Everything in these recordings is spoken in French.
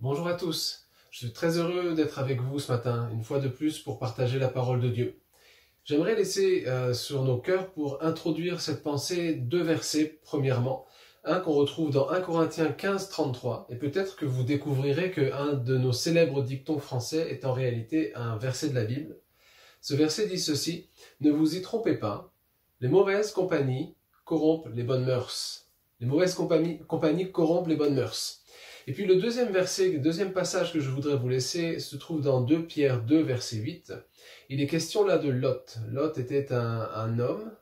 Bonjour à tous, je suis très heureux d'être avec vous ce matin, une fois de plus pour partager la parole de Dieu. J'aimerais laisser sur nos cœurs pour introduire cette pensée deux versets, premièrement, un qu'on retrouve dans 1 Corinthiens 15, 33, et peut-être que vous découvrirez qu'un de nos célèbres dictons français est en réalité un verset de la Bible. Ce verset dit ceci: « Ne vous y trompez pas, les mauvaises compagnies corrompent les bonnes mœurs. » Les mauvaises compagnies corrompent les bonnes mœurs. Et puis le deuxième verset, le deuxième passage que je voudrais vous laisser se trouve dans 2 Pierre 2, verset 8. Il est question là de Lot. Lot était un homme,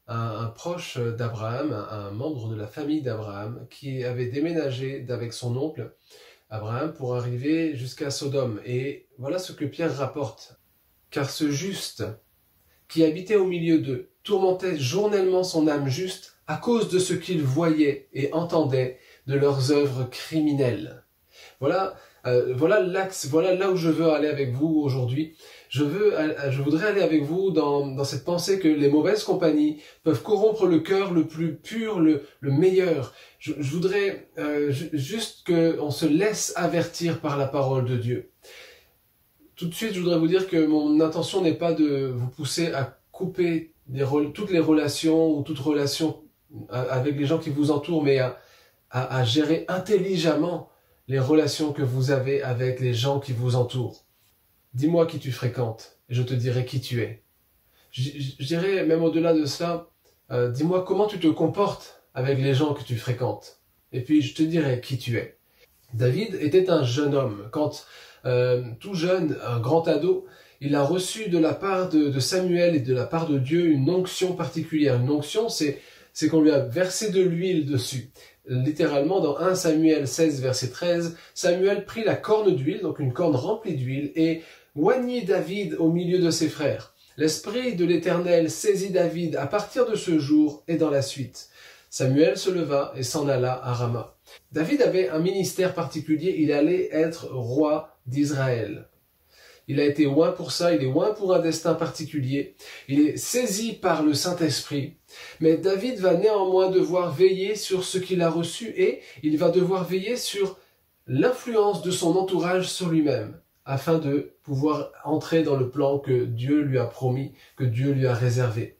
un proche d'Abraham, un membre de la famille d'Abraham, qui avait déménagé avec son oncle Abraham pour arriver jusqu'à Sodome. Et voilà ce que Pierre rapporte. « Car ce juste qui habitait au milieu d'eux tourmentait journellement son âme juste à cause de ce qu'il voyait et entendait de leurs œuvres criminelles. » Voilà l'axe, voilà là où je veux aller avec vous aujourd'hui. Je voudrais aller avec vous dans cette pensée que les mauvaises compagnies peuvent corrompre le cœur le plus pur, le meilleur. Je voudrais juste qu'on se laisse avertir par la parole de Dieu. Tout de suite, je voudrais vous dire que mon intention n'est pas de vous pousser à couper toutes les relations ou toute relation avec les gens qui vous entourent, mais à gérer intelligemment les relations que vous avez avec les gens qui vous entourent. Dis-moi qui tu fréquentes, et je te dirai qui tu es. Je dirais même au-delà de cela, dis-moi comment tu te comportes avec les gens que tu fréquentes, et puis je te dirai qui tu es. David était un jeune homme. Quand tout jeune, un grand ado, il a reçu de la part de Samuel et de la part de Dieu une onction particulière. Une onction, c'est qu'on lui a versé de l'huile dessus. Littéralement, dans 1 Samuel 16, verset 13, Samuel prit la corne d'huile, donc une corne remplie d'huile, et oignit David au milieu de ses frères. L'Esprit de l'Éternel saisit David à partir de ce jour et dans la suite. Samuel se leva et s'en alla à Rama. David avait un ministère particulier, il allait être roi d'Israël. Il a été oint pour ça, il est oint pour un destin particulier. Il est saisi par le Saint-Esprit. Mais David va néanmoins devoir veiller sur ce qu'il a reçu et il va devoir veiller sur l'influence de son entourage sur lui-même afin de pouvoir entrer dans le plan que Dieu lui a promis, que Dieu lui a réservé.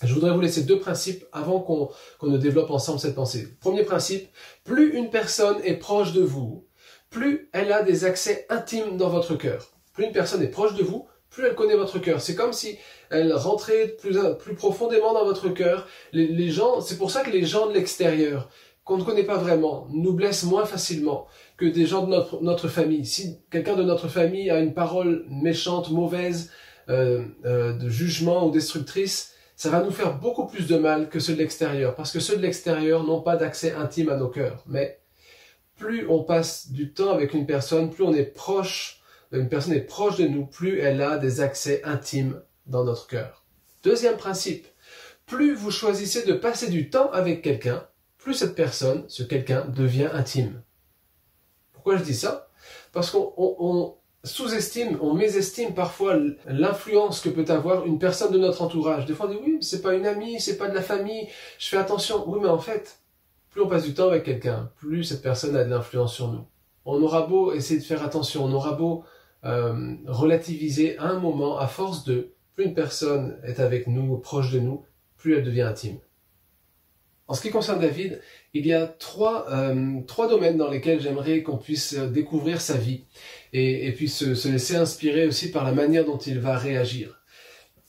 Je voudrais vous laisser deux principes avant qu'on ne développe ensemble cette pensée. Premier principe, plus une personne est proche de vous, plus elle a des accès intimes dans votre cœur. Plus une personne est proche de vous, plus elle connaît votre cœur. C'est comme si elle rentrait plus profondément dans votre cœur. Les gens, c'est pour ça que les gens de l'extérieur, qu'on ne connaît pas vraiment, nous blessent moins facilement que des gens de notre famille. Si quelqu'un de notre famille a une parole méchante, mauvaise, de jugement ou destructrice, ça va nous faire beaucoup plus de mal que ceux de l'extérieur, parce que ceux de l'extérieur n'ont pas d'accès intime à nos cœurs. Mais plus on passe du temps avec une personne, plus une personne est proche de nous, plus elle a des accès intimes dans notre cœur. Deuxième principe, plus vous choisissez de passer du temps avec quelqu'un, plus cette personne, ce quelqu'un, devient intime. Pourquoi je dis ça? Parce qu'on sous-estime, on mésestime parfois l'influence que peut avoir une personne de notre entourage. Des fois on dit oui, c'est pas une amie, c'est pas de la famille, je fais attention. Oui, mais en fait, plus on passe du temps avec quelqu'un, plus cette personne a de l'influence sur nous. On aura beau essayer de faire attention, on aura beau relativiser à un moment, à force de, plus une personne est avec nous, proche de nous, plus elle devient intime. En ce qui concerne David, il y a trois domaines dans lesquels j'aimerais qu'on puisse découvrir sa vie et puis se laisser inspirer aussi par la manière dont il va réagir.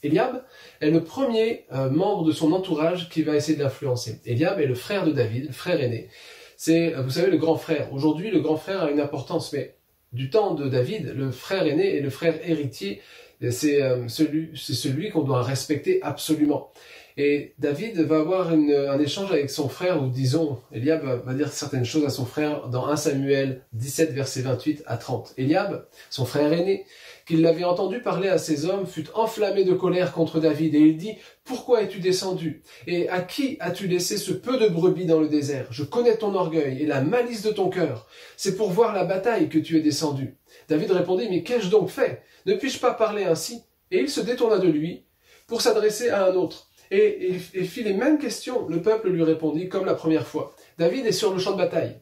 Eliab est le premier membre de son entourage qui va essayer de l'influencer. Eliab est le frère de David, le frère aîné. C'est, vous savez, le grand frère. Aujourd'hui, le grand frère a une importance, mais du temps de David, le frère aîné et le frère héritier, c'est celui qu'on doit respecter absolument. Et David va avoir un échange avec son frère, ou disons, Eliab va dire certaines choses à son frère dans 1 Samuel 17, versets 28 à 30. Eliab, son frère aîné, qu'il l'avait entendu parler à ses hommes, fut enflammé de colère contre David, et il dit « Pourquoi es-tu descendu? Et à qui as-tu laissé ce peu de brebis dans le désert? Je connais ton orgueil et la malice de ton cœur. C'est pour voir la bataille que tu es descendu. » David répondit « Mais qu'ai-je donc fait? Ne puis-je pas parler ainsi ?» Et il se détourna de lui pour s'adresser à un autre. Et fit les mêmes questions. Le peuple lui répondit comme la première fois. David est sur le champ de bataille.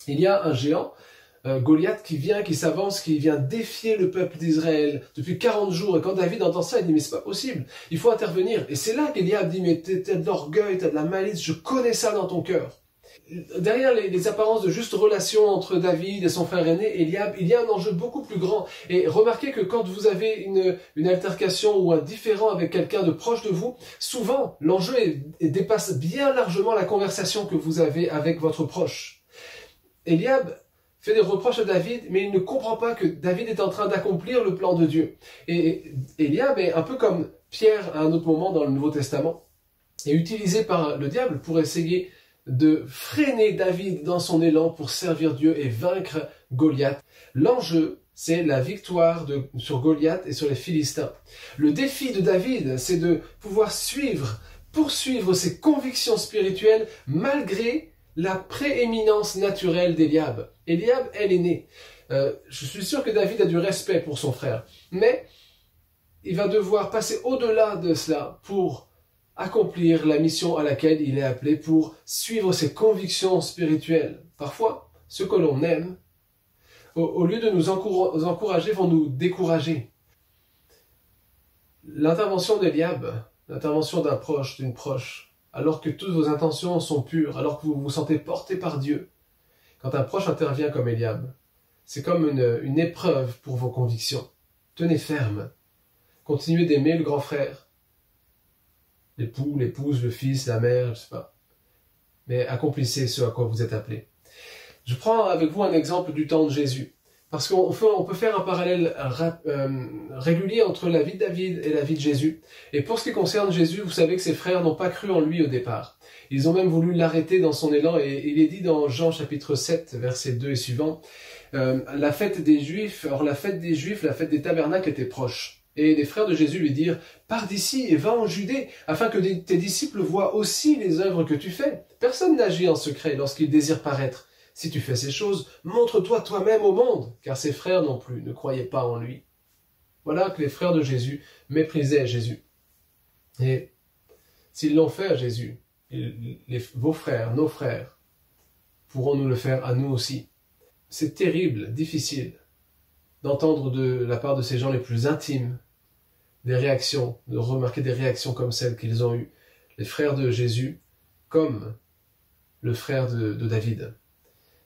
Il y a un géant Goliath qui s'avance, qui vient défier le peuple d'Israël depuis 40 jours. Et quand David entend ça, il dit, mais c'est pas possible, il faut intervenir. Et c'est là qu'Eliab dit, mais t'as de l'orgueil, t'as de la malice, je connais ça dans ton cœur. Derrière les apparences de juste relation entre David et son frère aîné, Eliab, il y a un enjeu beaucoup plus grand. Et remarquez que quand vous avez une altercation ou un différend avec quelqu'un de proche de vous, souvent, l'enjeu dépasse bien largement la conversation que vous avez avec votre proche. Eliab fait des reproches à David, mais il ne comprend pas que David est en train d'accomplir le plan de Dieu. Et Eliab est un peu comme Pierre à un autre moment dans le Nouveau Testament, est utilisé par le diable pour essayer de freiner David dans son élan pour servir Dieu et vaincre Goliath. L'enjeu, c'est la victoire sur Goliath et sur les Philistins. Le défi de David, c'est de pouvoir poursuivre ses convictions spirituelles malgré la prééminence naturelle d'Eliab. Eliab est l'aîné. Je suis sûr que David a du respect pour son frère, mais il va devoir passer au-delà de cela pour accomplir la mission à laquelle il est appelé, pour suivre ses convictions spirituelles. Parfois, ceux que l'on aime, au lieu de nous encourager, vont nous décourager. L'intervention d'Eliab, l'intervention d'un proche, d'une proche, alors que toutes vos intentions sont pures, alors que vous vous sentez porté par Dieu, quand un proche intervient comme Eliab, c'est comme une épreuve pour vos convictions. Tenez ferme. Continuez d'aimer le grand frère, l'époux, l'épouse, le fils, la mère, je sais pas. Mais accomplissez ce à quoi vous êtes appelés. Je prends avec vous un exemple du temps de Jésus. Parce qu'on peut faire un parallèle régulier entre la vie de David et la vie de Jésus. Et pour ce qui concerne Jésus, vous savez que ses frères n'ont pas cru en lui au départ. Ils ont même voulu l'arrêter dans son élan. Et il est dit dans Jean chapitre 7, versets 2 et suivants, la fête des Juifs, la fête des tabernacles était proche. Et les frères de Jésus lui dirent, « Pars d'ici et va en Judée, afin que tes disciples voient aussi les œuvres que tu fais. Personne n'agit en secret lorsqu'il désire paraître. Si tu fais ces choses, montre-toi toi-même au monde, car ses frères non plus ne croyaient pas en lui. » Voilà que les frères de Jésus méprisaient Jésus. Et s'ils l'ont fait à Jésus, vos frères, nos frères, pourront nous le faire à nous aussi. C'est terrible, difficile, d'entendre de la part de ces gens les plus intimes des réactions, de remarquer des réactions comme celles qu'ils ont eues, les frères de Jésus, comme le frère de David.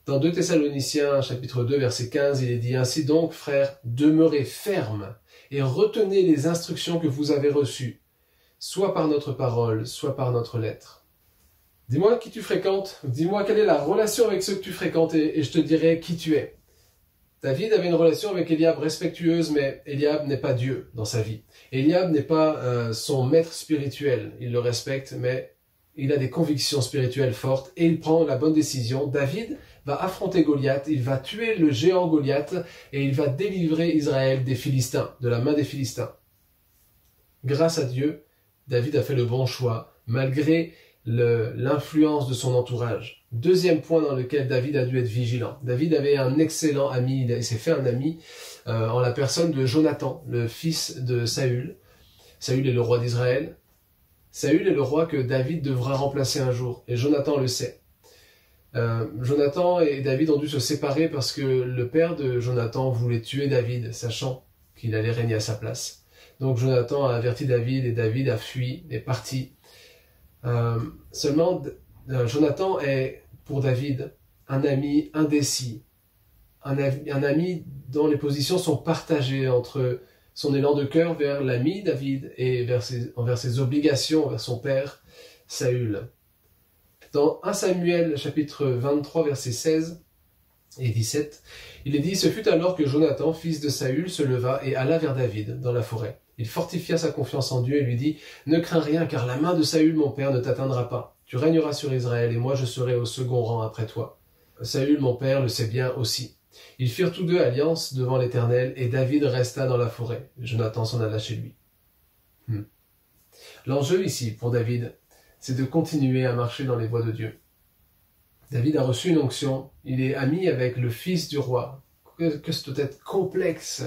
Dans 2 Thessaloniciens, chapitre 2, verset 15, il est dit « Ainsi donc, frères, demeurez fermes et retenez les instructions que vous avez reçues, soit par notre parole, soit par notre lettre. » Dis-moi qui tu fréquentes, dis-moi quelle est la relation avec ceux que tu fréquentes et je te dirai qui tu es. David avait une relation avec Eliab respectueuse, mais Eliab n'est pas Dieu dans sa vie. Eliab n'est pas son maître spirituel. Il le respecte, mais il a des convictions spirituelles fortes et il prend la bonne décision. David va affronter Goliath, il va tuer le géant Goliath et il va délivrer Israël des Philistins, de la main des Philistins. Grâce à Dieu, David a fait le bon choix, malgré l'influence de son entourage. Deuxième point dans lequel David a dû être vigilant. David avait un excellent ami, il s'est fait un ami en la personne de Jonathan, le fils de Saül. Saül est le roi d'Israël. Saül est le roi que David devra remplacer un jour, et Jonathan le sait. Jonathan et David ont dû se séparer parce que le père de Jonathan voulait tuer David, sachant qu'il allait régner à sa place. Donc Jonathan a averti David et David a fui, est parti. Seulement, Jonathan est pour David un ami indécis, un ami dont les positions sont partagées entre son élan de cœur vers l'ami David et envers ses obligations vers son père Saül. Dans 1 Samuel chapitre 23 versets 16 et 17, il est dit « Ce fut alors que Jonathan, fils de Saül, se leva et alla vers David dans la forêt. Il fortifia sa confiance en Dieu et lui dit « Ne crains rien, car la main de Saül, mon père, ne t'atteindra pas. Tu régneras sur Israël, et moi je serai au second rang après toi. Saül, mon père, le sait bien aussi. » Ils firent tous deux alliance devant l'Éternel, et David resta dans la forêt. Jonathan s'en alla chez lui. L'enjeu ici, pour David, c'est de continuer à marcher dans les voies de Dieu. David a reçu une onction, il est ami avec le fils du roi. Que ce doit être complexe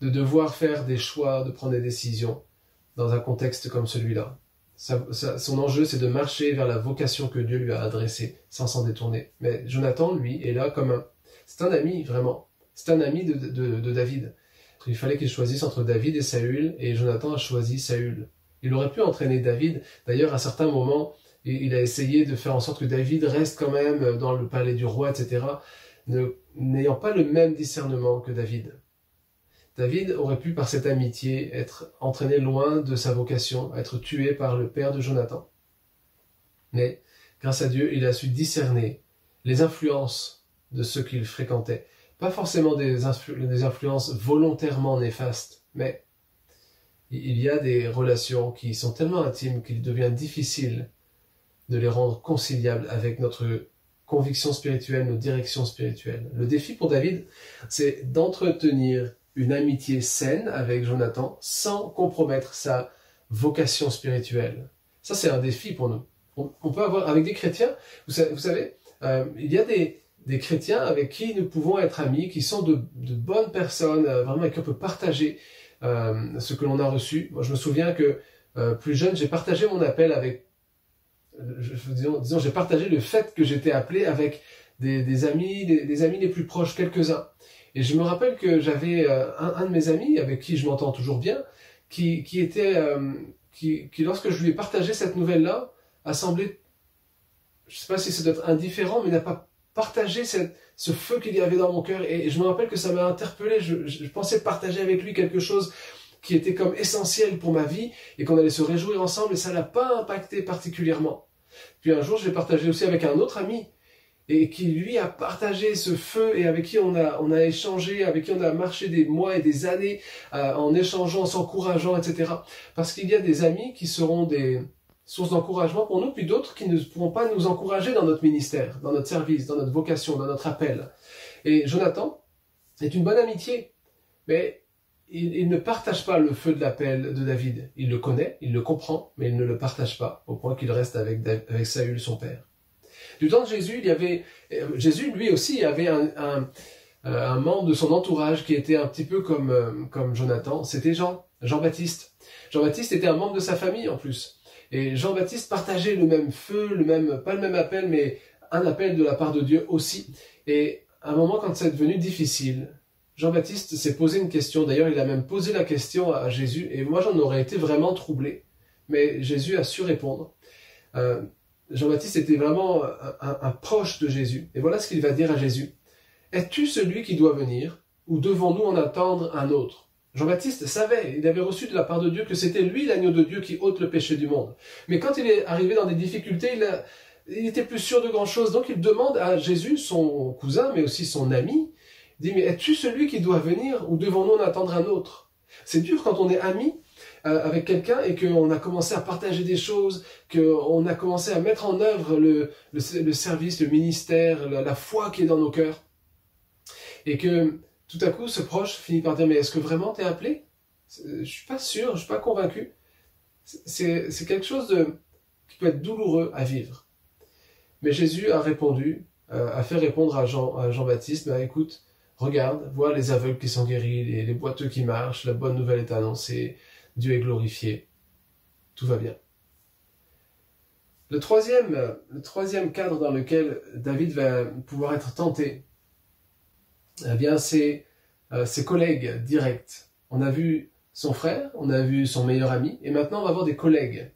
de devoir faire des choix, de prendre des décisions dans un contexte comme celui-là. Son enjeu, c'est de marcher vers la vocation que Dieu lui a adressée sans s'en détourner. Mais Jonathan, lui, est là comme C'est un ami, vraiment. C'est un ami de David. Il fallait qu'il choisisse entre David et Saül, et Jonathan a choisi Saül. Il aurait pu entraîner David. D'ailleurs, à certains moments, il a essayé de faire en sorte que David reste quand même dans le palais du roi, etc., n'ayant pas le même discernement que David. David aurait pu, par cette amitié, être entraîné loin de sa vocation, être tué par le père de Jonathan. Mais, grâce à Dieu, il a su discerner les influences de ceux qu'il fréquentait. Pas forcément des influences volontairement néfastes, mais il y a des relations qui sont tellement intimes qu'il devient difficile de les rendre conciliables avec notre conviction spirituelle, nos directions spirituelles. Le défi pour David, c'est d'entretenir une amitié saine avec Jonathan sans compromettre sa vocation spirituelle. Ça, c'est un défi pour nous. On peut avoir, avec des chrétiens, vous savez, il y a des chrétiens avec qui nous pouvons être amis, qui sont de bonnes personnes, vraiment avec qui on peut partager ce que l'on a reçu. Moi, je me souviens que plus jeune, j'ai partagé mon appel avec, disons, j'ai partagé le fait que j'étais appelé avec des amis les plus proches, quelques-uns. Et je me rappelle que j'avais un de mes amis, avec qui je m'entends toujours bien, qui lorsque je lui ai partagé cette nouvelle-là, a semblé, je ne sais pas si ça doit être indifférent, mais n'a pas partagé ce feu qu'il y avait dans mon cœur. Et je me rappelle que ça m'a interpellé. Je pensais partager avec lui quelque chose qui était comme essentiel pour ma vie et qu'on allait se réjouir ensemble, et ça l'a pas impacté particulièrement. Puis un jour, je l'ai partagé aussi avec un autre ami, et qui lui a partagé ce feu, et avec qui on a échangé, avec qui on a marché des mois et des années en échangeant, en s'encourageant, etc. Parce qu'il y a des amis qui seront des sources d'encouragement pour nous, puis d'autres qui ne pourront pas nous encourager dans notre ministère, dans notre service, dans notre vocation, dans notre appel. Et Jonathan est une bonne amitié, mais il ne partage pas le feu de l'appel de David. Il le connaît, il le comprend, mais il ne le partage pas, au point qu'il reste avec Saül, son père. Du temps de Jésus, Jésus, lui aussi, avait un membre de son entourage qui était un petit peu comme Jonathan. C'était Jean-Baptiste. Jean-Baptiste était un membre de sa famille, en plus. Et Jean-Baptiste partageait le même feu, pas le même appel, mais un appel de la part de Dieu aussi. Et à un moment, quand c'est devenu difficile, Jean-Baptiste s'est posé une question. D'ailleurs, il a même posé la question à Jésus, et moi, j'en aurais été vraiment troublé. Mais Jésus a su répondre. Jean-Baptiste était vraiment un proche de Jésus. Et voilà ce qu'il va dire à Jésus. « Es-tu celui qui doit venir, ou devons-nous en attendre un autre ?» Jean-Baptiste savait, il avait reçu de la part de Dieu que c'était lui l'agneau de Dieu qui ôte le péché du monde. Mais quand il est arrivé dans des difficultés, il était plus sûr de grand-chose. Donc il demande à Jésus, son cousin, mais aussi son ami, il dit « Mais es-tu celui qui doit venir, ou devons-nous en attendre un autre ?» C'est dur quand on est ami avec quelqu'un et qu'on a commencé à partager des choses, qu'on a commencé à mettre en œuvre le service, le ministère, la foi qui est dans nos cœurs. Et que tout à coup, ce proche finit par dire « Mais est-ce que vraiment tu es appelé ?» Je suis pas sûr, je suis pas convaincu. C'est quelque chose qui peut être douloureux à vivre. Mais Jésus a répondu, a fait répondre à Jean-Baptiste, « Écoute, regarde, vois les aveugles qui sont guéris, les boiteux qui marchent, la bonne nouvelle est annoncée, Dieu est glorifié, tout va bien. » Le troisième cadre dans lequel David va pouvoir être tenté, eh bien, c'est ses collègues directs. On a vu son frère, on a vu son meilleur ami, et maintenant on va voir des collègues.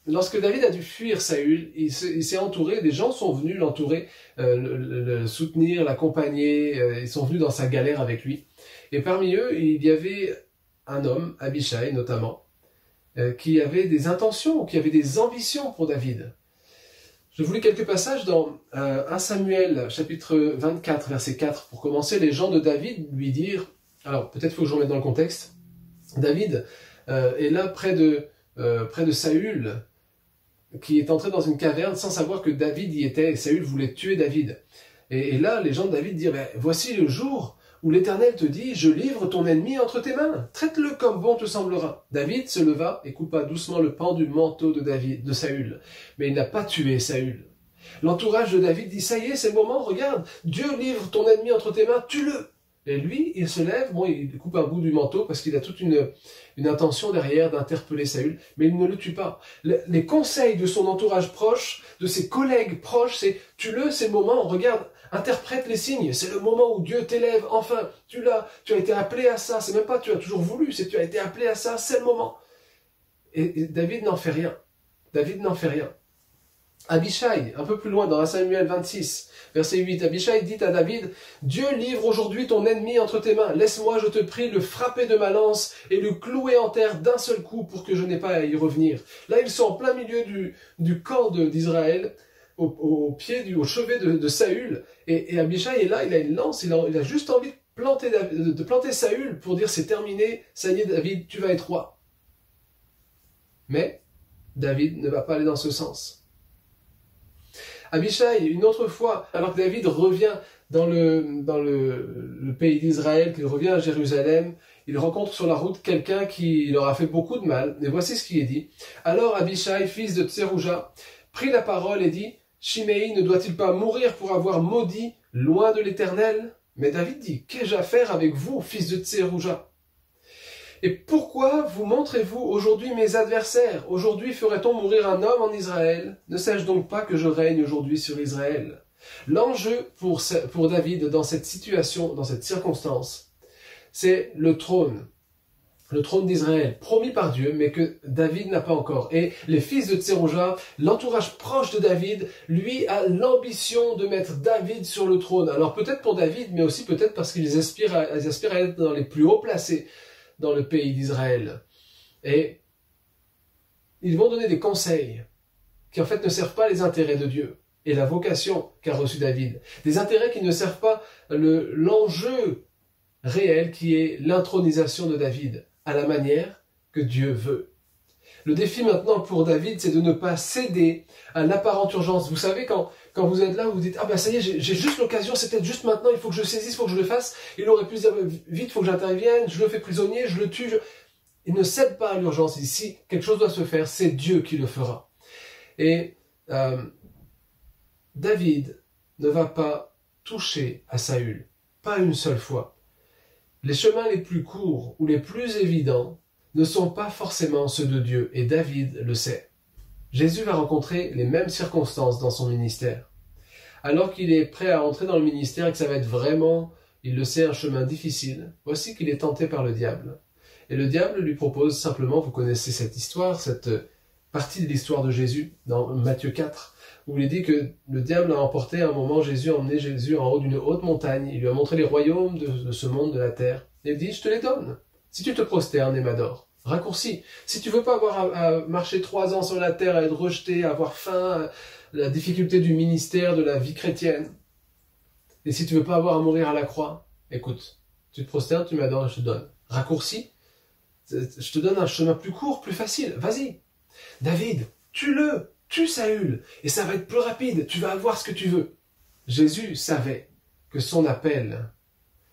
Lorsque David a dû fuir Saül, il s'est entouré, des gens sont venus l'entourer, le soutenir, l'accompagner, ils sont venus dans sa galère avec lui. Et parmi eux, il y avait un homme, Abishai notamment, qui avait des intentions, qui avait des ambitions pour David. Je vous lis quelques passages dans 1 Samuel, chapitre 24, verset 4. Pour commencer, les gens de David lui dirent, alors peut-être faut que je remette dans le contexte, David est là près de Saül, qui est entré dans une caverne sans savoir que David y était, et Saül voulait tuer David. Et là, les gens de David dirent, voici le jour où l'Éternel te dit, je livre ton ennemi entre tes mains, traite-le comme bon te semblera. David se leva et coupa doucement le pan du manteau de Saül, mais il n'a pas tué Saül. L'entourage de David dit, ça y est, c'est le moment, regarde, Dieu livre ton ennemi entre tes mains, tue-le. Et lui, il se lève, bon, il coupe un bout du manteau parce qu'il a toute une intention derrière d'interpeller Saül, mais il ne le tue pas. Les conseils de son entourage proche, de ses collègues proches, c'est « tue-le, c'est le moment, regarde, interprète les signes, c'est le moment où Dieu t'élève, enfin, tu as été appelé à ça, c'est même pas tu as toujours voulu, c'est tu as été appelé à ça, c'est le moment. » Et David n'en fait rien. David n'en fait rien. Abishai, un peu plus loin dans 1 Samuel 26, verset 8, Abishai dit à David, « Dieu livre aujourd'hui ton ennemi entre tes mains. Laisse-moi, je te prie, le frapper de ma lance et le clouer en terre d'un seul coup pour que je n'ai pas à y revenir. » Là, ils sont en plein milieu du camp d'Israël, au chevet de Saül. Et Abishai est là, il a une lance, il a juste envie de planter Saül pour dire, c'est terminé, ça y est David, tu vas être roi. Mais David ne va pas aller dans ce sens. Abishai, une autre fois, alors que David revient dans le pays d'Israël, qu'il revient à Jérusalem, il rencontre sur la route quelqu'un qui leur a fait beaucoup de mal. Et voici ce qui est dit. Alors Abishai, fils de Tserouja, prit la parole et dit, « Shimei ne doit-il pas mourir pour avoir maudit loin de l'Éternel ?» Mais David dit, « Qu'ai-je à faire avec vous, fils de Tserouja ? Et pourquoi vous montrez-vous aujourd'hui mes adversaires? Aujourd'hui ferait-on mourir un homme en Israël? Ne sais-je donc pas que je règne aujourd'hui sur Israël? » L'enjeu pour David dans cette situation, dans cette circonstance, c'est le trône d'Israël, promis par Dieu, mais que David n'a pas encore. Et les fils de Tserouja, l'entourage proche de David, lui a l'ambition de mettre David sur le trône. Alors peut-être pour David, mais aussi peut-être parce qu'ils aspirent à être dans les plus hauts placés dans le pays d'Israël. Et ils vont donner des conseils qui en fait ne servent pas les intérêts de Dieu et la vocation qu'a reçue David. Des intérêts qui ne servent pas l'enjeu réel qui est l'intronisation de David à la manière que Dieu veut. Le défi maintenant pour David, c'est de ne pas céder à l'apparente urgence. Vous savez, quand vous êtes là, vous dites « Ah ben ça y est, j'ai juste l'occasion, c'est peut-être juste maintenant, il faut que je saisisse, il faut que je le fasse. » Il aurait pu dire « Vite, il faut que j'intervienne, je le fais prisonnier, je le tue. » Il ne cède pas à l'urgence. Si quelque chose doit se faire, c'est Dieu qui le fera. Et David ne va pas toucher à Saül, pas une seule fois. Les chemins les plus courts ou les plus évidents ne sont pas forcément ceux de Dieu, et David le sait. Jésus va rencontrer les mêmes circonstances dans son ministère. Alors qu'il est prêt à entrer dans le ministère et que ça va être vraiment, il le sait, un chemin difficile, voici qu'il est tenté par le diable. Et le diable lui propose simplement, vous connaissez cette histoire, cette partie de l'histoire de Jésus, dans Matthieu 4, où il est dit que le diable a emporté à un moment a emmené Jésus en haut d'une haute montagne, il lui a montré les royaumes de ce monde, de la terre, et il dit, je te les donne. Si tu te prosternes et m'adores, raccourci. Si tu veux pas avoir à marcher 3 ans sur la terre, à être rejeté, à avoir faim, la difficulté du ministère, de la vie chrétienne, et si tu veux pas avoir à mourir à la croix, écoute, tu te prosternes, tu m'adores, je te donne. Raccourci, je te donne un chemin plus court, plus facile, vas-y. David, tue Saül, et ça va être plus rapide, tu vas avoir ce que tu veux. Jésus savait que son appel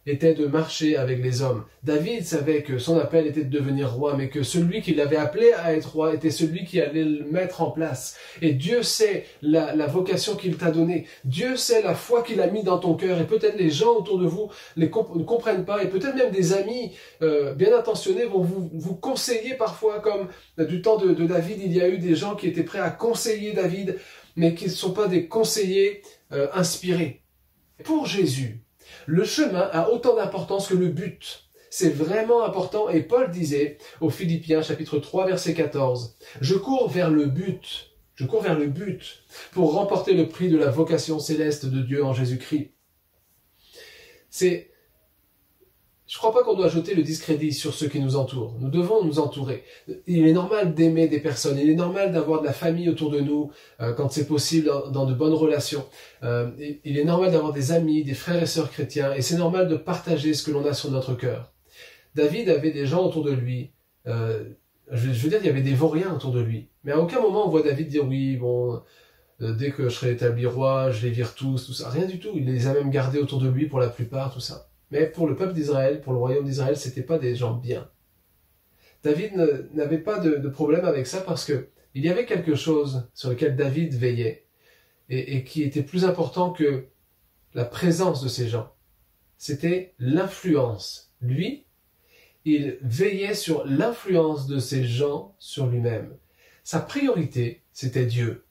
était de marcher avec les hommes. David savait que son appel était de devenir roi, mais que celui qui l'avait appelé à être roi était celui qui allait le mettre en place. Et Dieu sait la vocation qu'il t'a donnée. Dieu sait la foi qu'il a mis dans ton cœur. Et peut-être les gens autour de vous ne comprennent pas. Et peut-être même des amis bien intentionnés vont vous conseiller parfois, comme du temps de David, il y a eu des gens qui étaient prêts à conseiller David, mais qui ne sont pas des conseillers inspirés. Pour Jésus, le chemin a autant d'importance que le but. C'est vraiment important, et Paul disait aux Philippiens, chapitre 3, verset 14, « Je cours vers le but pour remporter le prix de la vocation céleste de Dieu en Jésus-Christ. » Je ne crois pas qu'on doit jeter le discrédit sur ceux qui nous entourent. Nous devons nous entourer. Il est normal d'aimer des personnes. Il est normal d'avoir de la famille autour de nous quand c'est possible, dans de bonnes relations. Il est normal d'avoir des amis, des frères et sœurs chrétiens. Et c'est normal de partager ce que l'on a sur notre cœur. David avait des gens autour de lui. Je veux dire, il y avait des vauriens autour de lui. Mais à aucun moment on voit David dire oui, bon, dès que je serai établi roi, je les vire tous, tout ça. Rien du tout. Il les a même gardés autour de lui pour la plupart, tout ça. Mais pour le peuple d'Israël, pour le royaume d'Israël, c'était pas des gens bien. David n'avait pas de problème avec ça parce que il y avait quelque chose sur lequel David veillait et qui était plus important que la présence de ces gens. c'était l'influence. Lui, il veillait sur l'influence de ces gens sur lui-même. Sa priorité, c'était Dieu.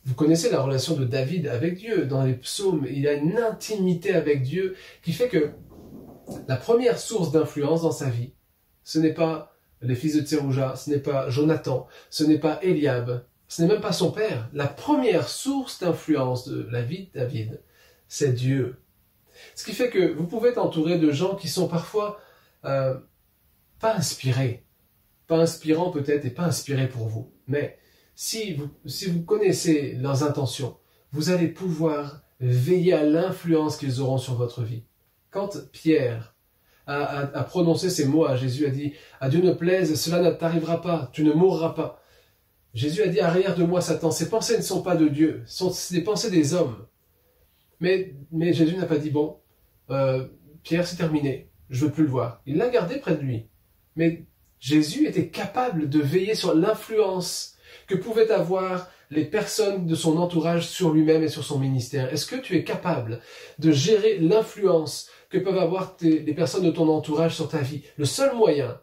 Vous connaissez la relation de David avec Dieu. Dans les psaumes, il a une intimité avec Dieu qui fait que la première source d'influence dans sa vie, ce n'est pas les fils de Tserouja, ce n'est pas Jonathan, ce n'est pas Eliab, ce n'est même pas son père. La première source d'influence de la vie de David, c'est Dieu. Ce qui fait que vous pouvez être entouré de gens qui sont parfois pas inspirés. Pas inspirants peut-être et pas inspirés pour vous. Mais si vous connaissez leurs intentions, vous allez pouvoir veiller à l'influence qu'ils auront sur votre vie. Quand Pierre a prononcé ces mots à Jésus, a dit « À Dieu ne plaise, cela ne t'arrivera pas, tu ne mourras pas ». Jésus a dit « Arrière de moi, Satan, ces pensées ne sont pas de Dieu, ce sont des pensées des hommes ». Mais Jésus n'a pas dit « Bon, Pierre, c'est terminé, je ne veux plus le voir ». Il l'a gardé près de lui. Mais Jésus était capable de veiller sur l'influence que pouvaient avoir les personnes de son entourage sur lui-même et sur son ministère. Est-ce que tu es capable de gérer l'influence que peuvent avoir les personnes de ton entourage sur ta vie? Le seul moyen,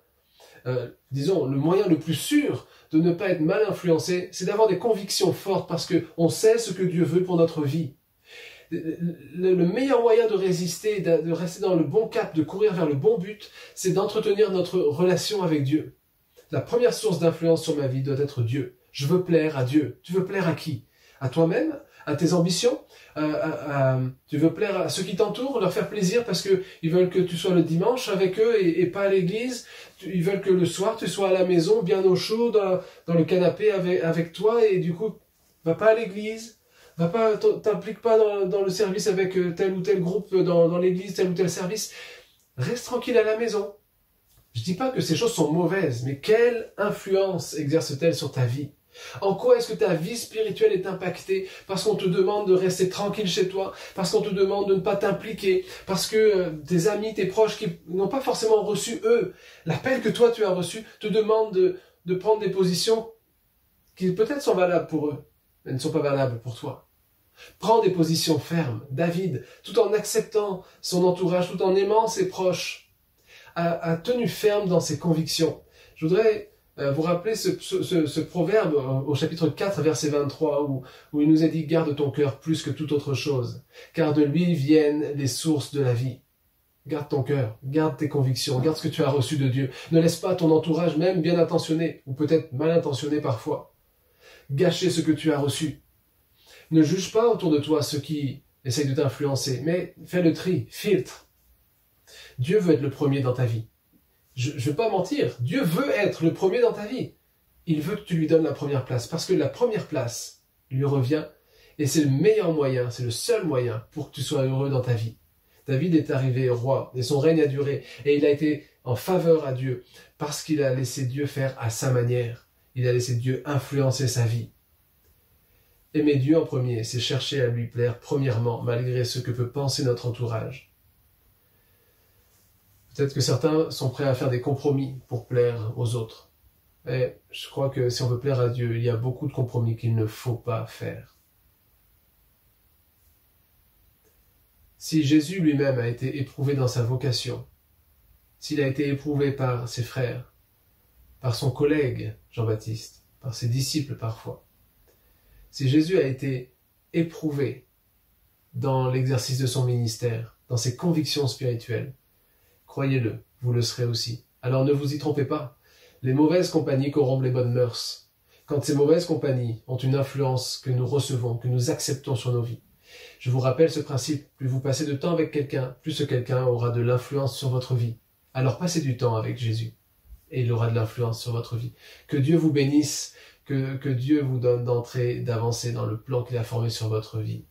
disons, le moyen le plus sûr de ne pas être mal influencé, c'est d'avoir des convictions fortes parce qu'on sait ce que Dieu veut pour notre vie. Le meilleur moyen de résister, de rester dans le bon cap, de courir vers le bon but, c'est d'entretenir notre relation avec Dieu. La première source d'influence sur ma vie doit être Dieu. Je veux plaire à Dieu. Tu veux plaire à qui? À toi-même? À tes ambitions? Tu veux plaire à ceux qui t'entourent, leur faire plaisir parce qu'ils veulent que tu sois le dimanche avec eux et pas à l'église? Ils veulent que le soir tu sois à la maison, bien au chaud, dans le canapé avec toi et du coup, va pas à l'église? T'implique pas dans le service avec tel ou tel groupe dans l'église, tel ou tel service. Reste tranquille à la maison. Je dis pas que ces choses sont mauvaises, mais quelle influence exerce-t-elle sur ta vie? En quoi est-ce que ta vie spirituelle est impactée parce qu'on te demande de rester tranquille chez toi, parce qu'on te demande de ne pas t'impliquer, parce que tes amis, tes proches qui n'ont pas forcément reçu, eux, l'appel que toi tu as reçu, te demandent de prendre des positions qui peut-être sont valables pour eux, mais ne sont pas valables pour toi. Prends des positions fermes. David, tout en acceptant son entourage, tout en aimant ses proches, a tenu ferme dans ses convictions. Je voudrais vous rappeler ce proverbe au chapitre 4, verset 23, où il nous est dit « Garde ton cœur plus que toute autre chose, car de lui viennent les sources de la vie. » Garde ton cœur, garde tes convictions, garde ce que tu as reçu de Dieu. Ne laisse pas ton entourage, même bien intentionné, ou peut-être mal intentionné parfois, gâcher ce que tu as reçu. Ne juge pas autour de toi ceux qui essayent de t'influencer, mais fais le tri, filtre. Dieu veut être le premier dans ta vie. Je ne veux pas mentir, Dieu veut être le premier dans ta vie. Il veut que tu lui donnes la première place, parce que la première place lui revient, et c'est le meilleur moyen, c'est le seul moyen pour que tu sois heureux dans ta vie. David est arrivé roi, et son règne a duré, et il a été en faveur à Dieu, parce qu'il a laissé Dieu faire à sa manière. Il a laissé Dieu influencer sa vie. Aimer Dieu en premier, c'est chercher à lui plaire premièrement, malgré ce que peut penser notre entourage. Peut-être que certains sont prêts à faire des compromis pour plaire aux autres. Mais je crois que si on veut plaire à Dieu, il y a beaucoup de compromis qu'il ne faut pas faire. Si Jésus lui-même a été éprouvé dans sa vocation, s'il a été éprouvé par ses frères, par son collègue Jean-Baptiste, par ses disciples parfois, si Jésus a été éprouvé dans l'exercice de son ministère, dans ses convictions spirituelles, croyez-le, vous le serez aussi. Alors ne vous y trompez pas. Les mauvaises compagnies corrompent les bonnes mœurs. Quand ces mauvaises compagnies ont une influence que nous recevons, que nous acceptons sur nos vies. Je vous rappelle ce principe, plus vous passez de temps avec quelqu'un, plus ce quelqu'un aura de l'influence sur votre vie. Alors passez du temps avec Jésus, et il aura de l'influence sur votre vie. Que Dieu vous bénisse, que Dieu vous donne d'entrer, d'avancer dans le plan qu'il a formé sur votre vie.